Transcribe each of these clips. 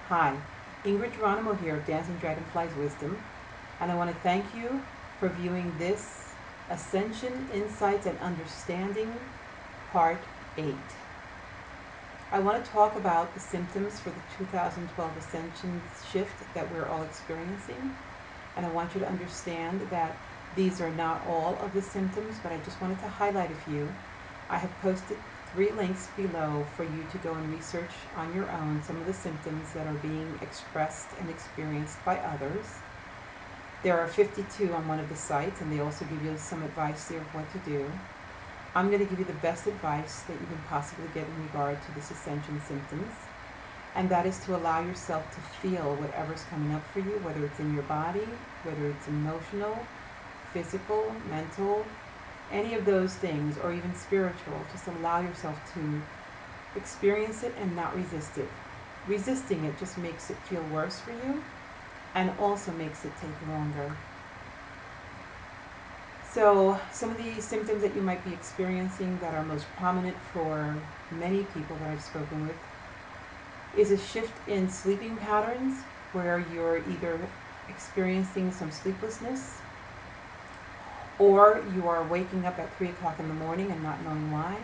Hi, Ingrid Geronimo here of Dancing Dragonfly's Wisdom, and I want to thank you for viewing this Ascension, Insights, and Understanding Part 8. I want to talk about the symptoms for the 2012 Ascension shift that we're all experiencing, and I want you to understand that these are not all of the symptoms, but I just wanted to highlight a few. I have posted 3 links below for you to go and research on your own some of the symptoms that are being expressed and experienced by others. There are 52 on one of the sites, and they also give you some advice there of what to do. I'm going to give you the best advice that you can possibly get in regard to this Ascension symptoms, and that is to allow yourself to feel whatever's coming up for you, whether it's in your body, whether it's emotional, physical, mental, any of those things, or even spiritual. Just allow yourself to experience it and not resist it. Resisting it just makes it feel worse for you and also makes it take longer. So some of the symptoms that you might be experiencing that are most prominent for many people that I've spoken with is a shift in sleeping patterns where you're either experiencing some sleeplessness, or you are waking up at 3 o'clock in the morning and not knowing why.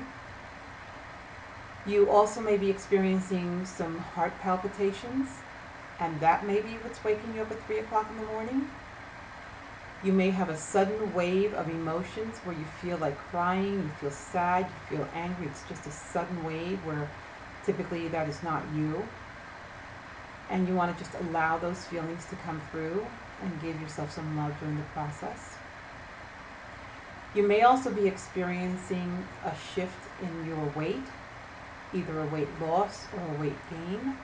You also may be experiencing some heart palpitations, and that may be what's waking you up at 3 o'clock in the morning. You may have a sudden wave of emotions where you feel like crying, you feel sad, you feel angry. It's just a sudden wave where typically that is not you. And you want to just allow those feelings to come through and give yourself some love during the process. You may also be experiencing a shift in your weight, either a weight loss or a weight gain.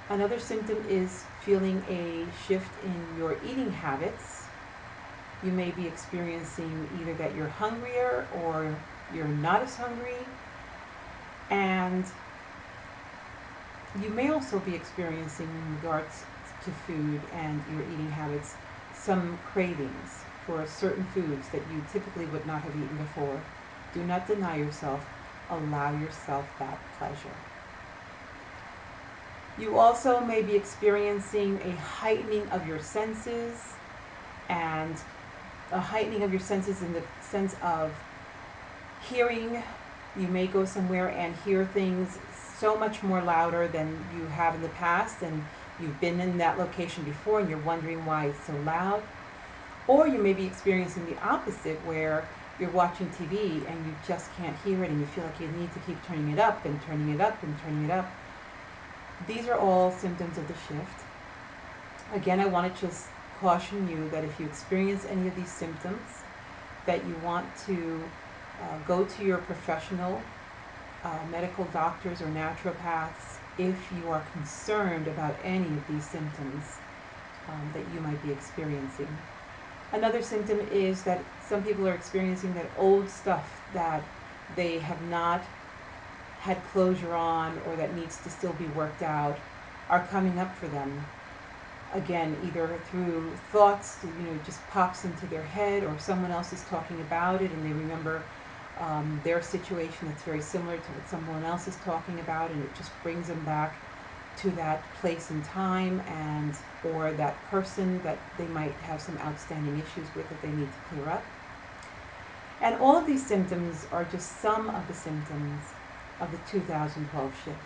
Another symptom is feeling a shift in your eating habits. You may be experiencing either that you're hungrier or you're not as hungry. And you may also be experiencing, in regards to food and your eating habits, some cravings for certain foods that you typically would not have eaten before. Do not deny yourself. Allow yourself that pleasure. You also may be experiencing a heightening of your senses, and a heightening of your senses in the sense of hearing. You may go somewhere and hear things so much more louder than you have in the past, and you've been in that location before and you're wondering why it's so loud. Or you may be experiencing the opposite, where you're watching TV and you just can't hear it and you feel like you need to keep turning it up and turning it up and turning it up. These are all symptoms of the shift. Again, I want to just caution you that if you experience any of these symptoms, that you want to go to your professional medical doctors or naturopaths if you are concerned about any of these symptoms that you might be experiencing. Another symptom is that some people are experiencing that old stuff that they have not had closure on, or that needs to still be worked out, are coming up for them. Again, either through thoughts, just pops into their head, or someone else is talking about it and they remember their situation that's very similar to what someone else is talking about, and it just brings them back to that place and time, and or that person that they might have some outstanding issues with that they need to clear up. And all of these symptoms are just some of the symptoms of the 2012 shift.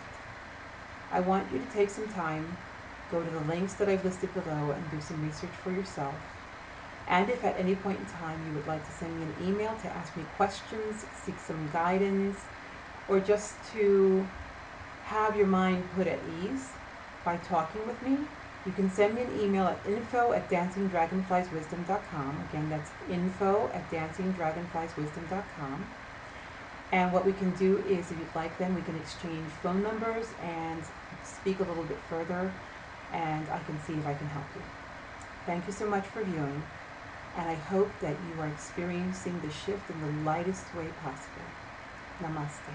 I want you to take some time, go to the links that I've listed below, and do some research for yourself. And if at any point in time you would like to send me an email to ask me questions, seek some guidance, or just to have your mind put at ease by talking with me, you can send me an email at info@dancingdragonflieswisdom.com. Again, that's info@dancingdragonflieswisdom.com. And what we can do is, if you'd like, then we can exchange phone numbers and speak a little bit further, and I can see if I can help you. Thank you so much for viewing, and I hope that you are experiencing the shift in the lightest way possible. Namaste.